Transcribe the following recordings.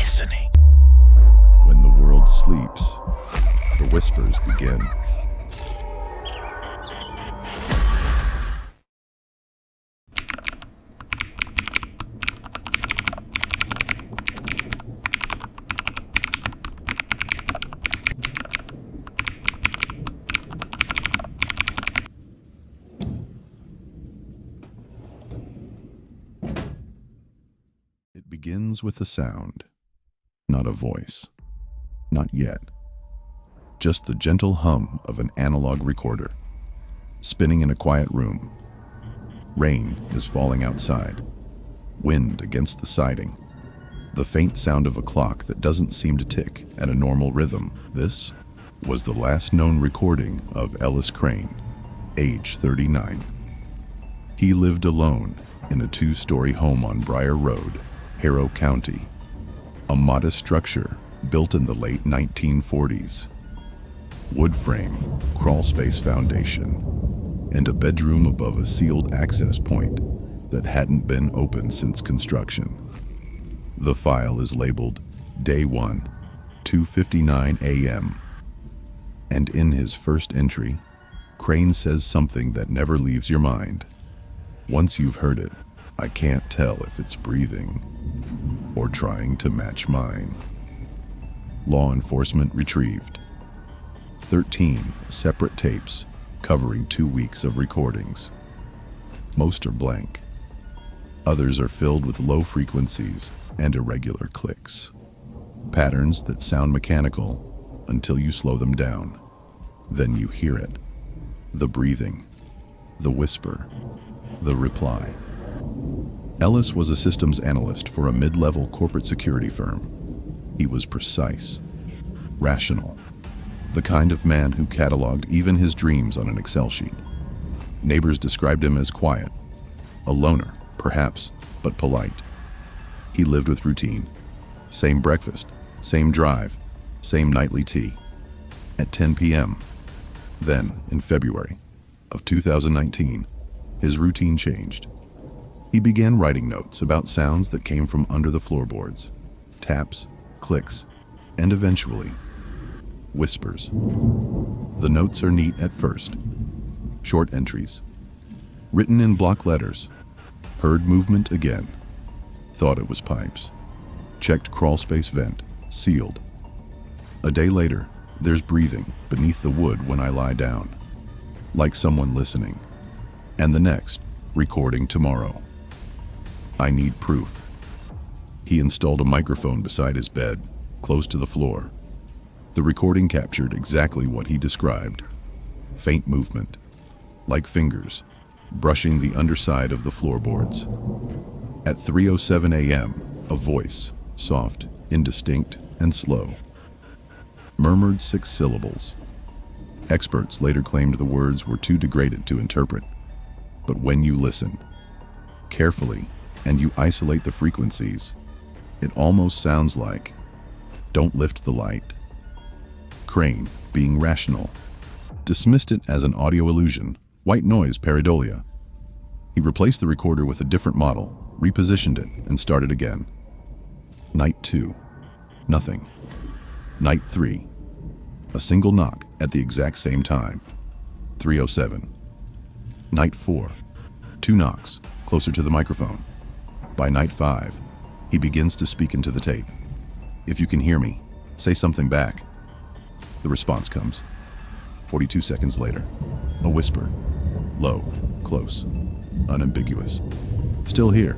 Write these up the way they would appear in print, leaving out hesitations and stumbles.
listening. When the world sleeps, the whispers begin. It begins with a sound, not a voice. Not yet. Just the gentle hum of an analog recorder, spinning in a quiet room. Rain is falling outside, wind against the siding, the faint sound of a clock that doesn't seem to tick at a normal rhythm. This was the last known recording of Ellis Crane, age 39. He lived alone in a 2-story home on Briar Road, Harrow County, a modest structure built in the late 1940s. Wood frame, crawl space foundation, and a bedroom above a sealed access point that hadn't been opened since construction. The file is labeled Day 1, 2:59 a.m. And in his first entry, Crane says something that never leaves your mind. Once you've heard it, I can't tell if it's breathing or trying to match mine. Law enforcement retrieved 13 separate tapes covering 2 weeks of recordings. Most are blank. Others are filled with low frequencies and irregular clicks. Patterns that sound mechanical until you slow them down. Then you hear it. The breathing, the whisper, the reply. Ellis was a systems analyst for a mid-level corporate security firm. He was precise, rational, the kind of man who cataloged even his dreams on an Excel sheet. Neighbors described him as quiet, a loner, perhaps, but polite. He lived with routine. Same breakfast, same drive, same nightly tea. At 10 p.m. Then, in February of 2019, his routine changed. He began writing notes about sounds that came from under the floorboards, taps, clicks, and eventually, whispers. The notes are neat at first. Short entries. Written in block letters. Heard movement again. Thought it was pipes. Checked crawl space vent. Sealed. A day later, there's breathing beneath the wood when I lie down. Like someone listening. And the next, recording tomorrow. I need proof. He installed a microphone beside his bed, close to the floor. The recording captured exactly what he described. Faint movement, like fingers, brushing the underside of the floorboards. At 3:07 a.m., a voice, soft, indistinct, and slow, murmured 6 syllables. Experts later claimed the words were too degraded to interpret. But when you listen carefully and you isolate the frequencies, it almost sounds like, "Don't lift the light." Crane, being rational, dismissed it as an audio illusion, white noise pareidolia. He replaced the recorder with a different model, repositioned it, and started again. Night 2, nothing. Night 3, a single knock at the exact same time, 3:07. Night 4, 2 knocks, closer to the microphone. By night 5, he begins to speak into the tape. "If you can hear me, say something back." The response comes. 42 seconds later, a whisper. Low, close, unambiguous. "Still here."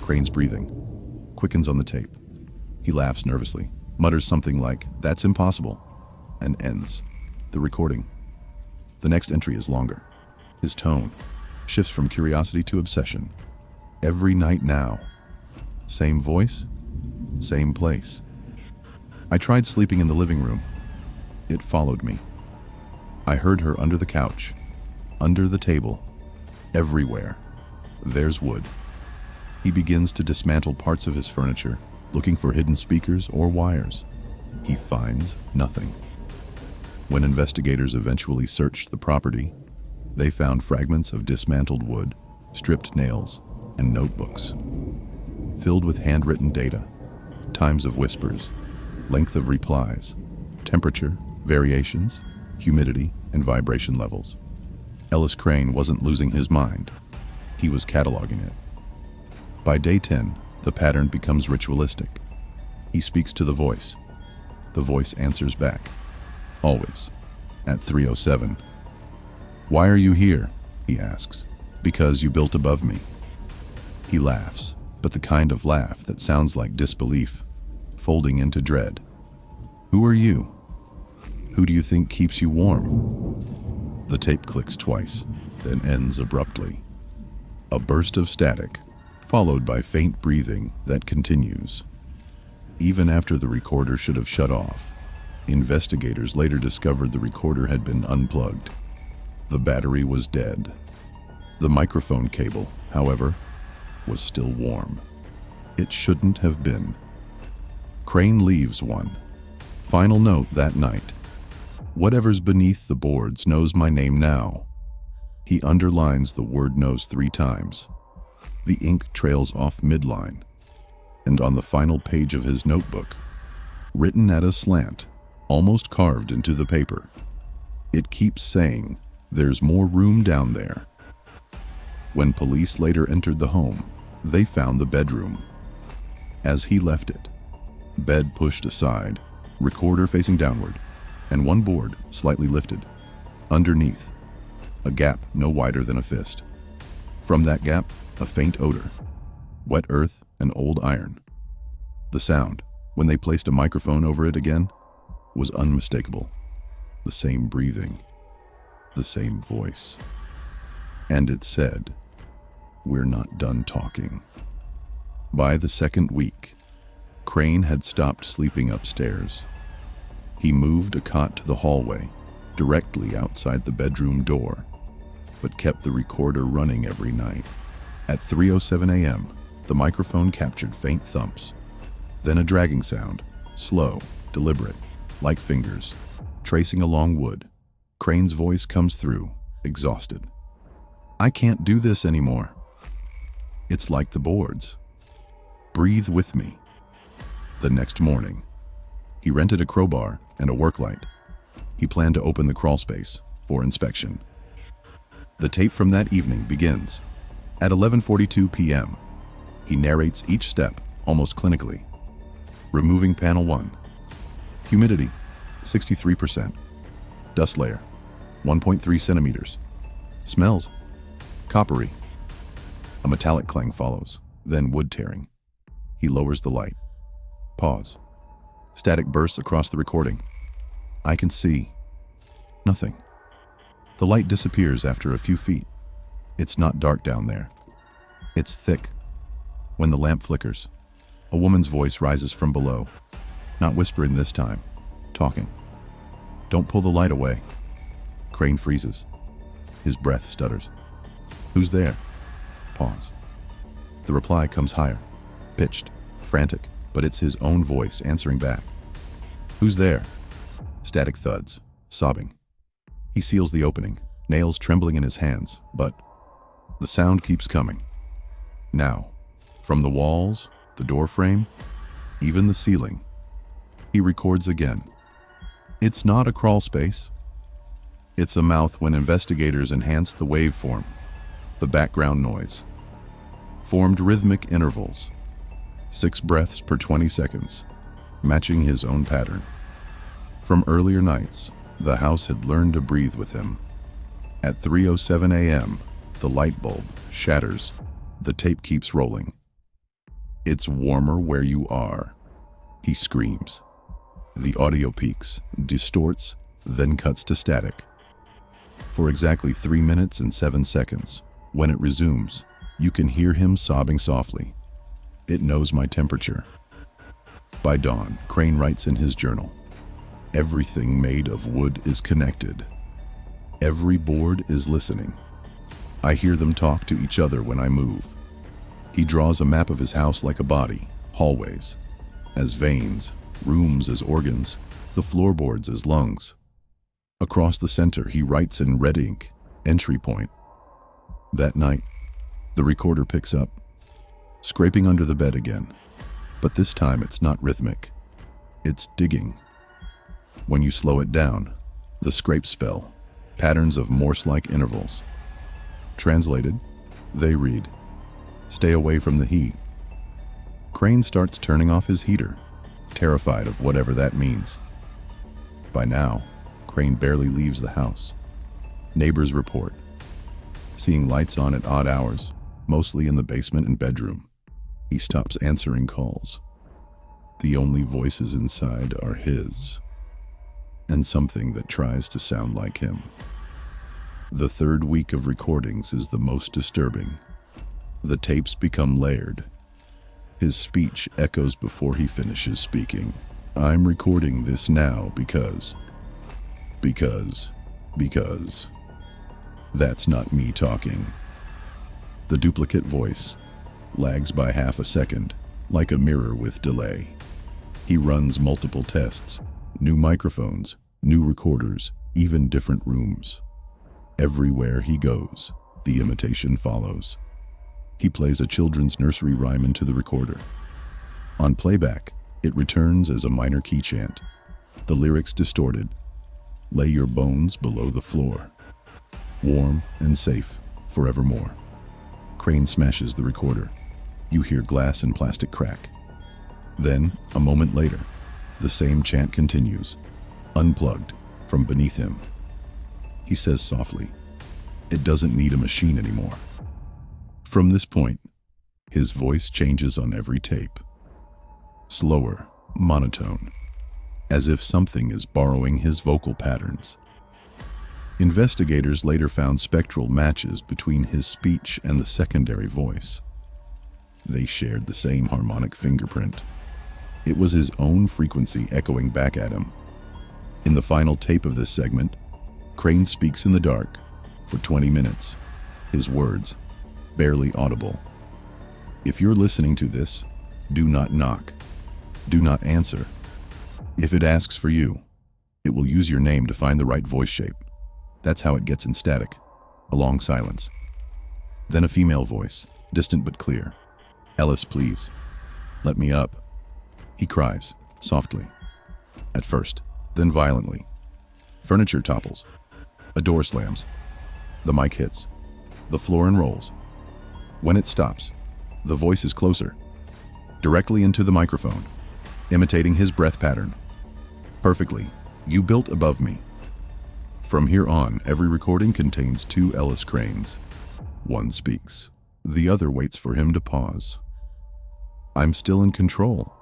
Crane's breathing quickens on the tape. He laughs nervously, mutters something like, "That's impossible," and ends the recording. The next entry is longer. His tone shifts from curiosity to obsession. Every night now. Same voice, same place. "I tried sleeping in the living room. It followed me. I heard her under the couch, under the table, everywhere. There's wood." He begins to dismantle parts of his furniture, looking for hidden speakers or wires. He finds nothing. When investigators eventually searched the property, they found fragments of dismantled wood, stripped nails, and notebooks filled with handwritten data. times of whispers, length of replies, temperature, variations, humidity, and vibration levels. Ellis Crane wasn't losing his mind. He was cataloging it. By day 10, the pattern becomes ritualistic. He speaks to the voice. The voice answers back. Always. At 3:07. "Why are you here?" he asks. "Because you built above me." He laughs, but the kind of laugh that sounds like disbelief, folding into dread. "Who are you? Who do you think keeps you warm?" The tape clicks twice, then ends abruptly. A burst of static, followed by faint breathing that continues. Even after the recorder should have shut off, investigators later discovered the recorder had been unplugged. The battery was dead. The microphone cable, however, was still warm. It shouldn't have been. Crane leaves one final note that night. "Whatever's beneath the boards knows my name now." He underlines the word "knows" 3 times. The ink trails off midline, and on the final page of his notebook, written at a slant, almost carved into the paper, it keeps saying, "There's more room down there." When police later entered the home, they found the bedroom. As he left it, bed pushed aside, recorder facing downward, and one board slightly lifted. Underneath, a gap no wider than a fist. From that gap, a faint odor, wet earth and old iron. The sound, when they placed a microphone over it again, was unmistakable. The same breathing, the same voice. And it said, "We're not done talking." By the second week, Crane had stopped sleeping upstairs. He moved a cot to the hallway, directly outside the bedroom door, but kept the recorder running every night. At 3:07 a.m., the microphone captured faint thumps, then a dragging sound, slow, deliberate, like fingers, tracing along wood. Crane's voice comes through, exhausted. "I can't do this anymore. It's like the boards. Breathe with me." The next morning, he rented a crowbar and a work light. He planned to open the crawl space for inspection. The tape from that evening begins. At 11:42 p.m., he narrates each step almost clinically. Removing panel 1. Humidity, 63%. Dust layer, 1.3 centimeters. Smells, coppery. A metallic clang follows, then wood tearing. He lowers the light. Pause. Static bursts across the recording. "I can see nothing." The light disappears after a few feet. It's not dark down there. It's thick. When the lamp flickers, a woman's voice rises from below, not whispering this time, talking. "Don't pull the light away." Crane freezes. His breath stutters. "Who's there?" Pause. The reply comes higher, pitched, frantic, but it's his own voice answering back. "Who's there?" Static thuds, sobbing. He seals the opening, nails trembling in his hands, but the sound keeps coming. Now, from the walls, the door frame, even the ceiling, he records again. It's not a crawl space. It's a mouth when investigators enhanced the waveform, the background noise. Formed rhythmic intervals, 6 breaths per 20 seconds, matching his own pattern. From earlier nights, the house had learned to breathe with him. At 3:07 a.m., the light bulb shatters. The tape keeps rolling. "It's warmer where you are," he screams. The audio peaks, distorts, then cuts to static. For exactly 3 minutes and 7 seconds, when it resumes, you can hear him sobbing softly. "It knows my temperature." By dawn, Crane writes in his journal, "Everything made of wood is connected. Every board is listening. I hear them talk to each other when I move." He draws a map of his house like a body, hallways as veins, rooms as organs, the floorboards as lungs. Across the center, he writes in red ink, "Entry point." That night, the recorder picks up, scraping under the bed again. But this time it's not rhythmic. It's digging. When you slow it down, the scrape spell, patterns of Morse-like intervals. Translated, they read, "Stay away from the heat." Crane starts turning off his heater, terrified of whatever that means. By now, Crane barely leaves the house. Neighbors report seeing lights on at odd hours, mostly in the basement and bedroom. He stops answering calls. The only voices inside are his, and something that tries to sound like him. The third week of recordings is the most disturbing. The tapes become layered. His speech echoes before he finishes speaking. "I'm recording this now because. That's not me talking." The duplicate voice lags by half a second, like a mirror with delay. He runs multiple tests, new microphones, new recorders, even different rooms. Everywhere he goes, the imitation follows. He plays a children's nursery rhyme into the recorder. On playback, it returns as a minor key chant. The lyrics distorted. "Lay your bones below the floor. Warm and safe forevermore." Crane smashes the recorder. You hear glass and plastic crack. Then, a moment later, the same chant continues, unplugged from beneath him. He says softly, "It doesn't need a machine anymore." From this point, his voice changes on every tape. Slower, monotone, as if something is borrowing his vocal patterns. Investigators later found spectral matches between his speech and the secondary voice. They shared the same harmonic fingerprint. It was his own frequency echoing back at him. In the final tape of this segment, Crane speaks in the dark for 20 minutes, his words barely audible. If you're listening to this, do not knock. Do not answer. If it asks for you, it will use your name to find the right voice shape. That's how it gets in static, a long silence. Then a female voice, distant but clear. "Ellis, please. Let me up." He cries, softly. At first, then violently. Furniture topples. A door slams. The mic hits. The floor unrolls. When it stops, the voice is closer, directly into the microphone, imitating his breath pattern. Perfectly. "You built above me." From here on, every recording contains two Ellis Cranes. One speaks. The other waits for him to pause. "I'm still in control.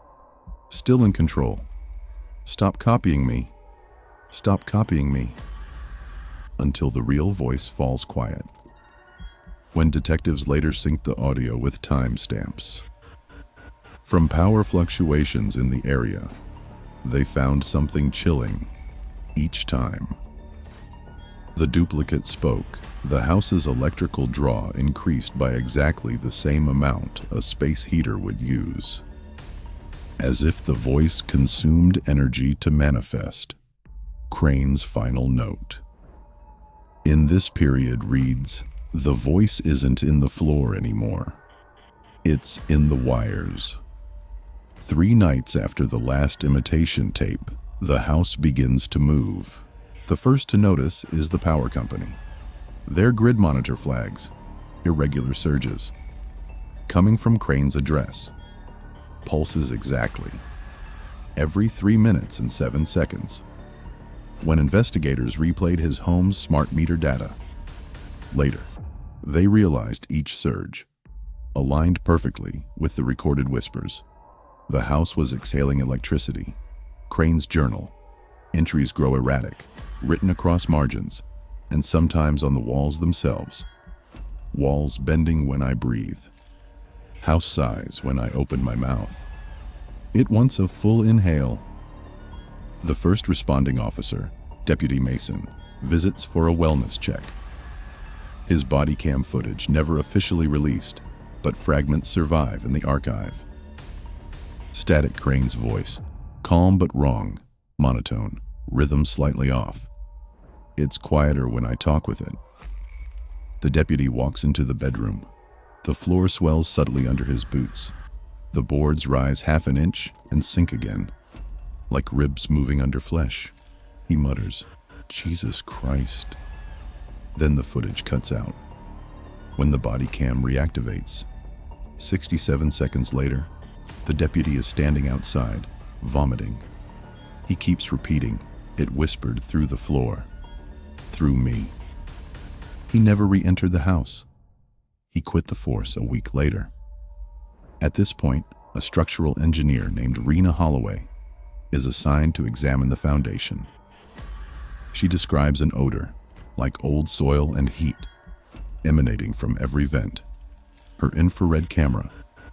Still in control. Stop copying me. Stop copying me." Until the real voice falls quiet. When detectives later synced the audio with timestamps from power fluctuations in the area, they found something chilling each time. The duplicate spoke. The house's electrical draw increased by exactly the same amount a space heater would use, as if the voice consumed energy to manifest. Crane's final note in this period reads, "The voice isn't in the floor anymore. It's in the wires." 3 nights after the last imitation tape, the house begins to move. The first to notice is the power company. Their grid monitor flags irregular surges coming from Crane's address. Pulses exactly every 3 minutes and 7 seconds. When investigators replayed his home's smart meter data later, they realized each surge aligned perfectly with the recorded whispers. The house was exhaling electricity. Crane's journal. Entries grow erratic, written across margins, and sometimes on the walls themselves. Walls bending when I breathe. House sighs when I open my mouth. It wants a full inhale. The first responding officer, Deputy Mason, visits for a wellness check. His body cam footage never officially released, but fragments survive in the archive. Static Crane's voice, calm but wrong, monotone, rhythm slightly off. It's quieter when I talk with it. The deputy walks into the bedroom. The floor swells subtly under his boots. The boards rise half an inch and sink again, like ribs moving under flesh. He mutters, "Jesus Christ." Then the footage cuts out. When the body cam reactivates, 67 seconds later, the deputy is standing outside, vomiting. He keeps repeating, "It whispered through the floor. Through me." He never re-entered the house. He quit the force a week later. At this point, a structural engineer named Rena Holloway is assigned to examine the foundation. She describes an odor, like old soil and heat, emanating from every vent. Her infrared camera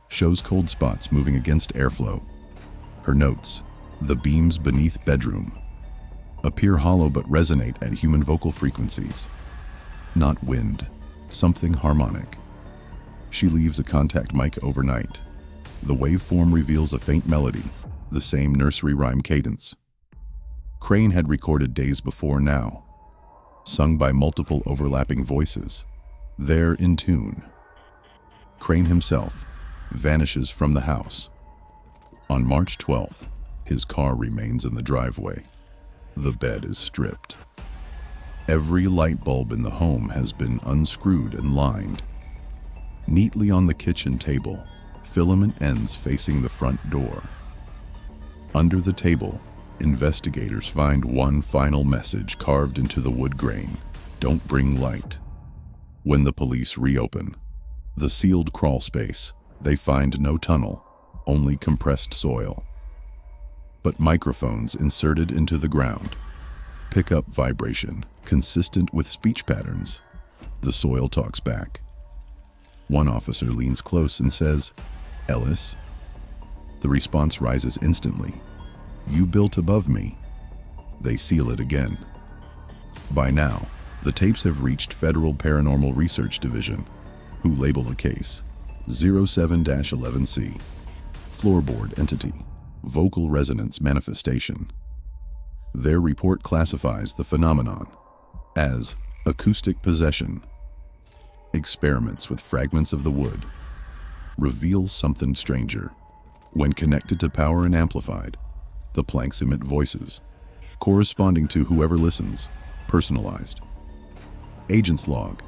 shows cold spots moving against airflow. Her notes, "The beams beneath bedroom," appear hollow but resonate at human vocal frequencies. Not wind, something harmonic. She leaves a contact mic overnight. The waveform reveals a faint melody, the same nursery rhyme cadence. Crane had recorded days before now, sung by multiple overlapping voices. They're in tune. Crane himself vanishes from the house. On March 12th, his car remains in the driveway. The bed is stripped. Every light bulb in the home has been unscrewed and lined. Neatly on the kitchen table, filament ends facing the front door. Under the table, investigators find one final message carved into the wood grain: "Don't bring light." When the police reopen the sealed crawl space, they find no tunnel, only compressed soil. But microphones inserted into the ground pick up vibration consistent with speech patterns. The soil talks back. One officer leans close and says, "Ellis?" The response rises instantly, "You built above me." They seal it again. By now, the tapes have reached Federal Paranormal Research Division, who label the case 07-11C, floorboard entity, vocal resonance manifestation. Their report classifies the phenomenon as acoustic possession. Experiments with fragments of the wood reveals something stranger. When connected to power and amplified, the planks emit voices, corresponding to whoever listens, personalized. Agent's log.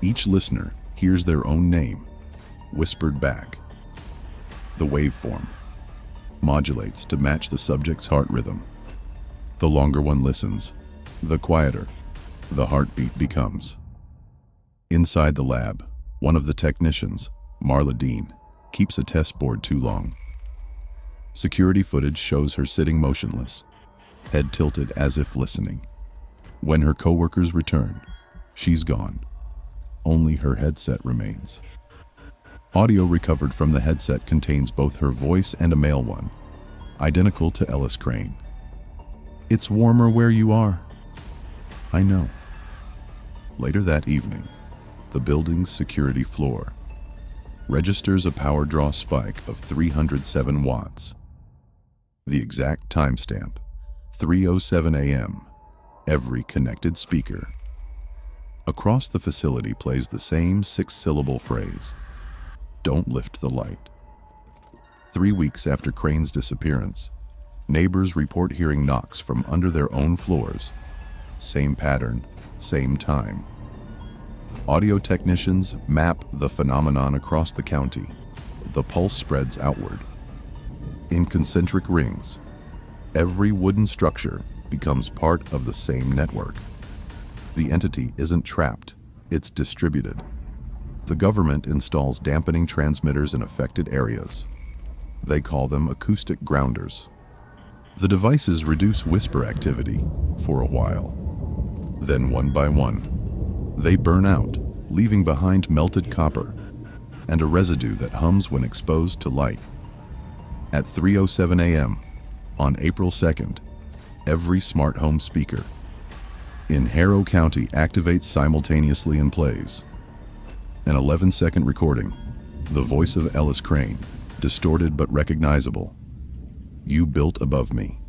Each listener hears their own name, whispered back. The waveform modulates to match the subject's heart rhythm. The longer one listens, the quieter the heartbeat becomes. Inside the lab, one of the technicians, Marla Dean, keeps a test board too long. Security footage shows her sitting motionless, head tilted as if listening. When her coworkers return, she's gone. Only her headset remains. Audio recovered from the headset contains both her voice and a male one, identical to Ellis Crane. "It's warmer where you are." "I know." Later that evening, the building's security floor registers a power draw spike of 307 watts. The exact timestamp, 3:07 a.m., every connected speaker. Across the facility plays the same 6-syllable phrase, "Don't lift the light." 3 weeks after Crane's disappearance, neighbors report hearing knocks from under their own floors. Same pattern, same time. Audio technicians map the phenomenon across the county. The pulse spreads outward. In concentric rings, every wooden structure becomes part of the same network. The entity isn't trapped, it's distributed. The government installs dampening transmitters in affected areas. They call them acoustic grounders. The devices reduce whisper activity for a while. Then one by one, they burn out, leaving behind melted copper and a residue that hums when exposed to light. At 3:07 a.m. on April 2nd, every smart home speaker in Harrow County activates simultaneously and plays. An 11-second recording, the voice of Ellis Crane, distorted but recognizable. "You built above me."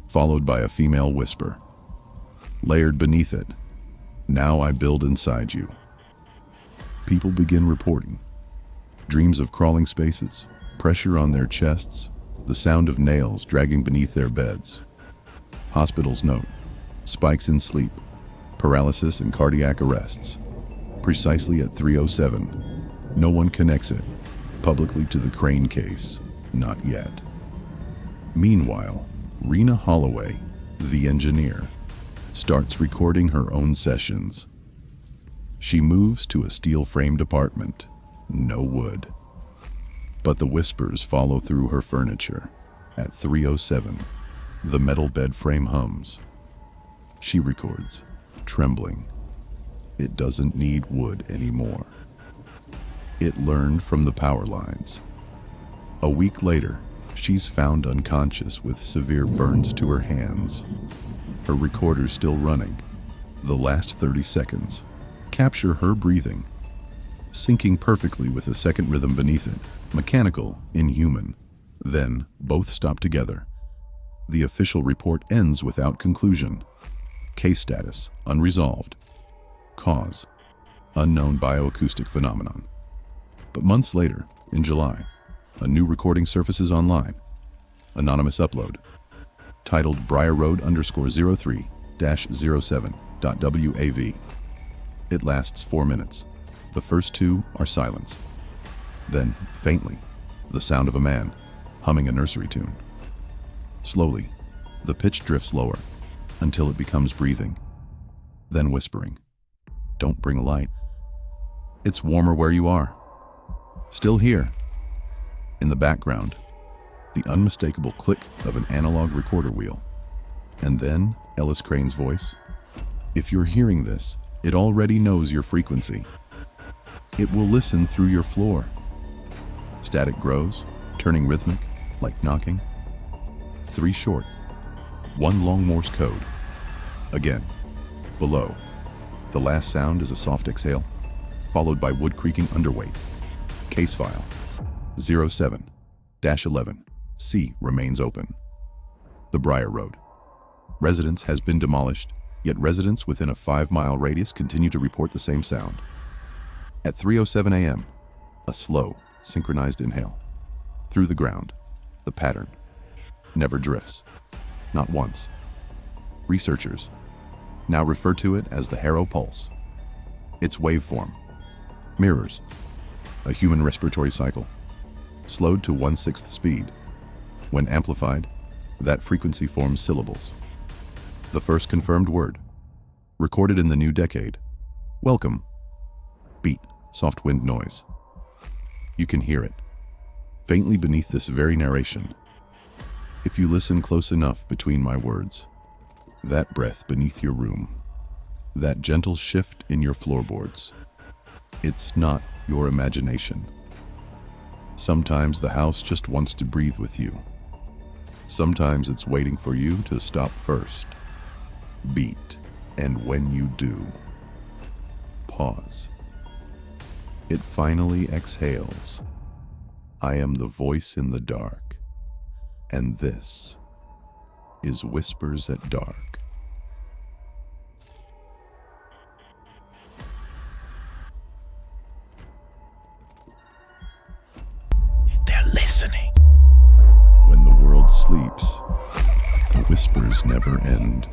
Followed by a female whisper. Layered beneath it, "Now I build inside you." People begin reporting dreams of crawling spaces, Pressure on their chests, the sound of nails dragging beneath their beds. Hospitals note spikes in sleep, paralysis, and cardiac arrests. Precisely at 3:07, no one connects it publicly to the Crane case. Not yet. Meanwhile, Rena Holloway, the engineer, starts recording her own sessions. She moves to a steel-framed apartment. No wood. But the whispers follow through her furniture. At 3:07, the metal bed frame hums. She records, trembling. It doesn't need wood anymore. It learned from the power lines. A week later, she's found unconscious with severe burns to her hands. Her recorder's still running. The last 30 seconds capture her breathing, syncing perfectly with a second rhythm beneath it, mechanical, inhuman. Then, both stop together. The official report ends without conclusion. Case status, unresolved. Cause, unknown bioacoustic phenomenon. But months later, in July, a new recording surfaces online. Anonymous upload. Titled briarroad_03-07.wav. It lasts 4 minutes. The first 2 are silence. Then, faintly, the sound of a man humming a nursery tune. Slowly, the pitch drifts lower until it becomes breathing, then whispering. Don't bring a light. It's warmer where you are. Still here. In the background, the unmistakable click of an analog recorder wheel. And then Ellis Crane's voice. If you're hearing this, it already knows your frequency. It will listen through your floor. Static grows, turning rhythmic, like knocking. 3 short, 1 long Morse code. Again, below, the last sound is a soft exhale, followed by wood creaking underweight. Case file 07-11. C remains open. The Briar Road. Residence has been demolished, yet residents within a 5-mile radius continue to report the same sound. At 3:07 a.m., a slow, synchronized inhale. Through the ground, the pattern never drifts. Not once. Researchers now refer to it as the Harrow Pulse. Its waveform mirrors a human respiratory cycle, slowed to 1/6 speed. When amplified, that frequency forms syllables. The first confirmed word, recorded in the new decade. Welcome. Beat, soft wind noise. You can hear it, faintly beneath this very narration. If you listen close enough between my words, that breath beneath your room, that gentle shift in your floorboards, it's not your imagination. Sometimes the house just wants to breathe with you. Sometimes it's waiting for you to stop first. Beat, and when you do, pause. It finally exhales. I am the voice in the dark, and this is Whispers at Dark. They're listening. When the world sleeps, the whispers never end.